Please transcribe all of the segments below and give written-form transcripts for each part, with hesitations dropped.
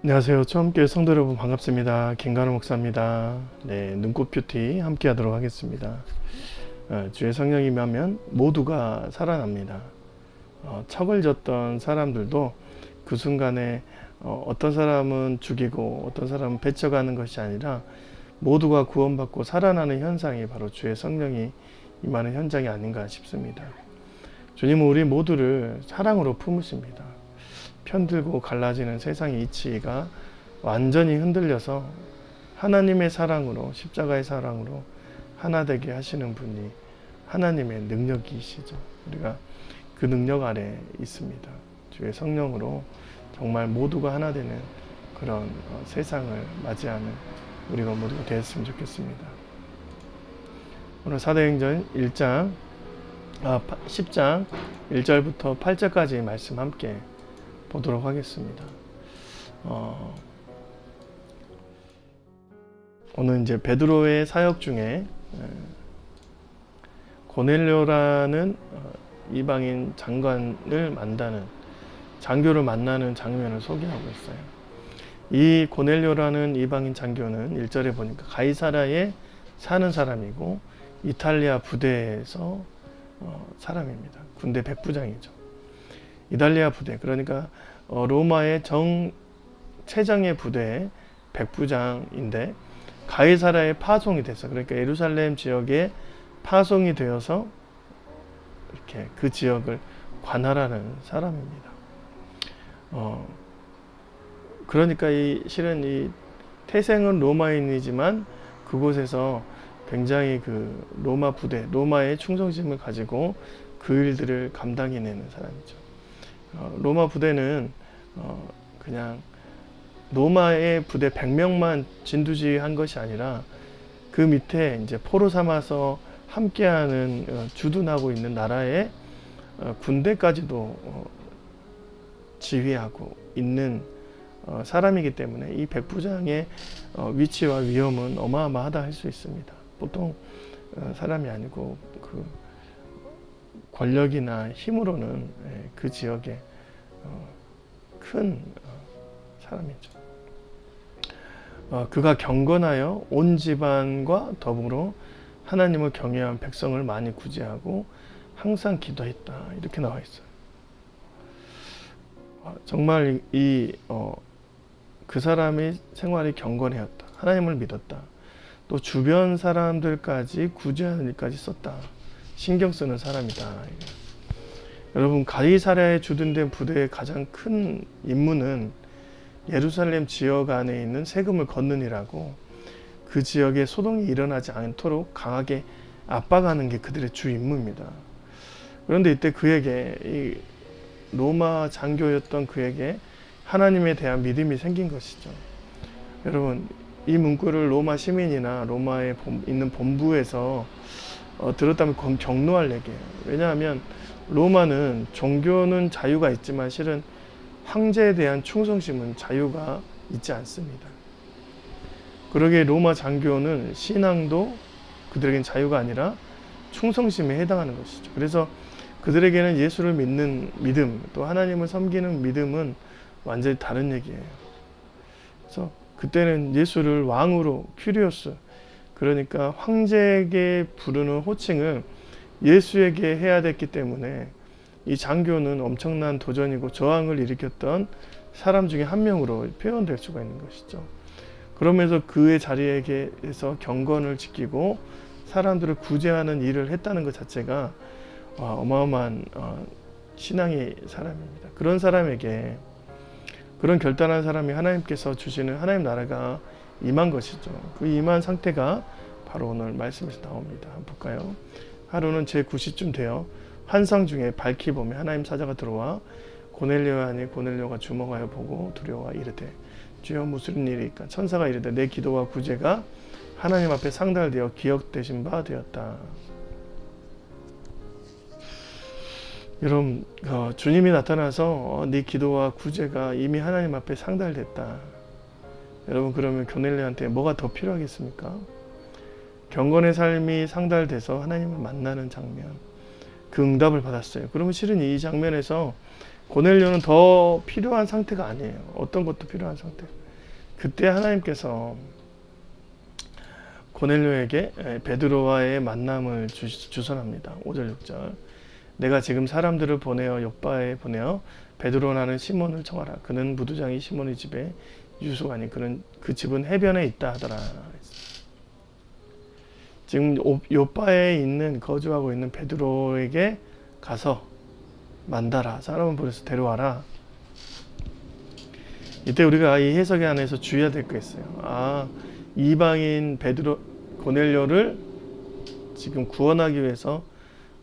안녕하세요. 함께 성도 여러분 반갑습니다. 김관우 목사입니다. 네, 눈꽃 뷰티 함께 하도록 하겠습니다. 주의 성령이 임하면 모두가 살아납니다. 척을 졌던 사람들도 그 순간에 어떤 사람은 죽이고 어떤 사람은 배척하는 것이 아니라 모두가 구원받고 살아나는 현상이 바로 주의 성령이 임하는 현장이 아닌가 싶습니다. 주님은 우리 모두를 사랑으로 품으십니다. 편들고 갈라지는 세상의 이치가 완전히 흔들려서 하나님의 사랑으로, 십자가의 사랑으로 하나 되게 하시는 분이 하나님의 능력이시죠. 우리가 그 능력 아래 있습니다. 주의 성령으로 정말 모두가 하나 되는 그런 세상을 맞이하는 우리가 모두가 되었으면 좋겠습니다. 오늘 사도행전 10장 1절부터 8절까지 말씀 함께 보도록 하겠습니다. 오늘 이제 베드로의 사역 중에 고넬료라는 이방인 장관을 장교를 만나는 장면을 소개하고 있어요. 이 고넬료라는 이방인 장교는 1절에 보니까 가이사라에 사는 사람이고 이탈리아 부대에서 사람입니다. 군대 백부장이죠. 이탈리아 부대, 그러니까 로마의 최정예 부대의 백부장인데 가이사라에 파송이 됐어. 그러니까 예루살렘 지역에 파송이 되어서 이렇게 그 지역을 관할하는 사람입니다. 그러니까 실은 이 태생은 로마인이지만 그곳에서 굉장히 그 로마 부대, 로마의 충성심을 가지고 그 일들을 감당해내는 사람이죠. 로마 부대는 그냥 로마의 부대 100명만 진두지휘한 것이 아니라 그 밑에 이제 포로 삼아서 함께하는 주둔하고 있는 나라의 군대까지도 지휘하고 있는 사람이기 때문에 이 백부장의 위치와 위험은 어마어마하다 할 수 있습니다. 보통 사람이 아니고 그 권력이나 힘으로는 그 지역에 큰 사람이죠. 그가 경건하여 온 집안과 더불어 하나님을 경외한 백성을 많이 구제하고 항상 기도했다. 이렇게 나와 있어요. 정말 그 사람의 생활이 경건하였다. 하나님을 믿었다. 또 주변 사람들까지 구제하는 일까지 썼다. 신경 쓰는 사람이다. 여러분, 가이사랴에 주둔된 부대의 가장 큰 임무는 예루살렘 지역 안에 있는 세금을 걷는 일하고 그 지역에 소동이 일어나지 않도록 강하게 압박하는 게 그들의 주 임무입니다. 그런데 이때 그에게 이 로마 장교였던 그에게 하나님에 대한 믿음이 생긴 것이죠. 여러분, 이 문구를 로마 시민이나 로마에 있는 본부에서 들었다면 경노할 얘기예요. 왜냐하면 로마는 종교는 자유가 있지만 실은 황제에 대한 충성심은 자유가 있지 않습니다. 그러기에 로마 장교는 신앙도 그들에겐 자유가 아니라 충성심에 해당하는 것이죠. 그래서 그들에게는 예수를 믿는 믿음, 또 하나님을 섬기는 믿음은 완전히 다른 얘기예요. 그래서 그때는 예수를 왕으로 큐리오스, 그러니까 황제에게 부르는 호칭을 예수에게 해야 됐기 때문에 이 장교는 엄청난 도전이고 저항을 일으켰던 사람 중에 한 명으로 표현될 수가 있는 것이죠. 그러면서 그의 자리에서 경건을 지키고 사람들을 구제하는 일을 했다는 것 자체가 어마어마한 신앙의 사람입니다. 그런 사람에게, 그런 결단한 사람이 하나님께서 주시는 하나님 나라가 임한 것이죠. 그 임한 상태가 바로 오늘 말씀에서 나옵니다. 한번 볼까요? 하루는 제9시쯤 되어 환상 중에 밝히 보며 하나님 사자가 들어와 고넬료야 하니 고넬료가 주목하여 보고 두려워 이르되 주여 무슨 일이니까? 천사가 이르되 내 기도와 구제가 하나님 앞에 상달되어 기억되신 바 되었다. 여러분, 주님이 나타나서 네 기도와 구제가 이미 하나님 앞에 상달됐다. 여러분, 그러면 고넬료한테 뭐가 더 필요하겠습니까? 경건의 삶이 상달돼서 하나님을 만나는 장면, 그 응답을 받았어요. 그러면 실은 이 장면에서 고넬료는 더 필요한 상태가 아니에요. 어떤 것도 필요한 상태. 그때 하나님께서 고넬료에게 베드로와의 만남을 주선합니다. 5절 6절. 내가 지금 사람들을 보내어 욥바에 보내어 베드로라는 시몬을 청하라. 그는 무두장이 시몬의 집에 유수가니 그는 그 집은 해변에 있다 하더라. 지금 욥바에 있는 거주하고 있는 베드로에게 가서 만나라. 사람을 보내서 데려와라. 이때 우리가 이 해석에 안에서 주의해야 될 게 있어요. 이방인 고넬료를 지금 구원하기 위해서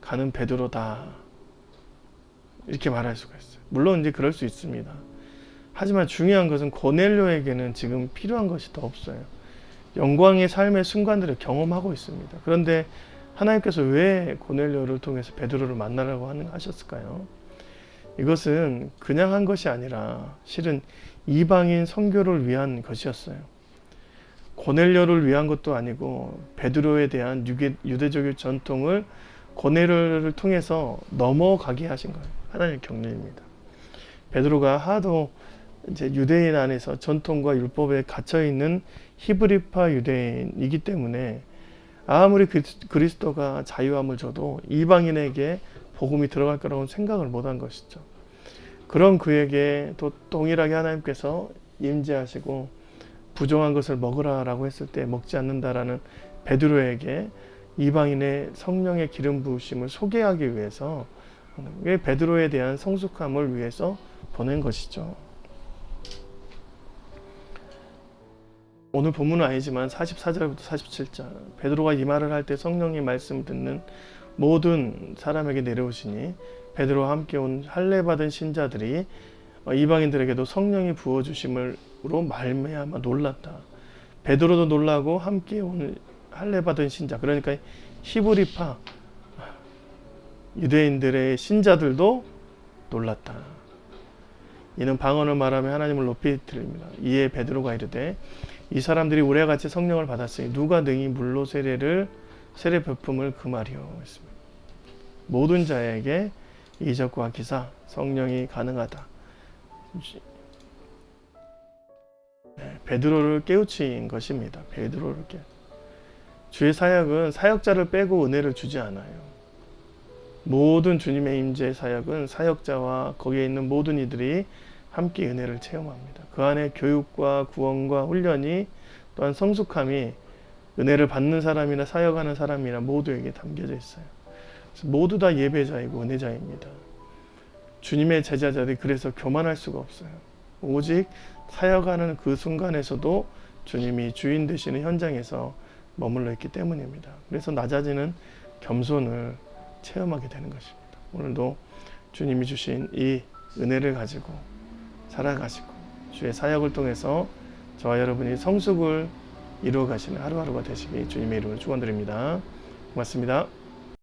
가는 베드로다. 이렇게 말할 수가 있어요. 물론 이제 그럴 수 있습니다. 하지만 중요한 것은 고넬료에게는 지금 필요한 것이 더 없어요. 영광의 삶의 순간들을 경험하고 있습니다. 그런데 하나님께서 왜 고넬료를 통해서 베드로를 만나라고 하셨을까요? 이것은 그냥 한 것이 아니라 실은 이방인 선교를 위한 것이었어요. 고넬료를 위한 것도 아니고 베드로에 대한 유대적인 전통을 고넬료를 통해서 넘어가게 하신 거예요. 하나님의 경륜입니다. 베드로가 하도 이제 유대인 안에서 전통과 율법에 갇혀 있는 히브리파 유대인이기 때문에 아무리 그리스도가 자유함을 줘도 이방인에게 복음이 들어갈 거라고 생각을 못한 것이죠. 그런 그에게 또 동일하게 하나님께서 임재하시고 부정한 것을 먹으라라고 했을 때 먹지 않는다라는 베드로에게 이방인의 성령의 기름 부으심을 소개하기 위해서 베드로에 대한 성숙함을 위해서 보낸 것이죠. 오늘 본문은 아니지만 44절부터 47절 베드로가 이 말을 할 때 성령의 말씀을 듣는 모든 사람에게 내려오시니 베드로와 함께 온 할례 받은 신자들이 이방인들에게도 성령이 부어주심으로 말미암아 놀랐다. 베드로도 놀라고 함께 온 할례 받은 신자, 그러니까 히브리파 유대인들의 신자들도 놀랐다. 이는 방언을 말하며 하나님을 높이 드립니다. 이에 베드로가 이르되 이 사람들이 우리와 같이 성령을 받았으니 누가 능히 물로 세례 베품을 금하리요 했습니다. 모든 자에게 이적과 기사 성령이 가능하다. 베드로를 깨우친 것입니다. 베드로를 주의 사역은 사역자를 빼고 은혜를 주지 않아요. 모든 주님의 임재 사역은 사역자와 거기에 있는 모든 이들이 함께 은혜를 체험합니다. 그 안에 교육과 구원과 훈련이 또한 성숙함이 은혜를 받는 사람이나 사역하는 사람이나 모두에게 담겨져 있어요. 모두 다 예배자이고 은혜자입니다. 주님의 제자들이 그래서 교만할 수가 없어요. 오직 사역하는 그 순간에서도 주님이 주인 되시는 현장에서 머물러 있기 때문입니다. 그래서 낮아지는 겸손을 체험하게 되는 것입니다. 오늘도 주님이 주신 이 은혜를 가지고 살아가시고 주의 사역을 통해서 저와 여러분이 성숙을 이루어 가시는 하루하루가 되시기 주님의 이름으로 축원드립니다. 고맙습니다.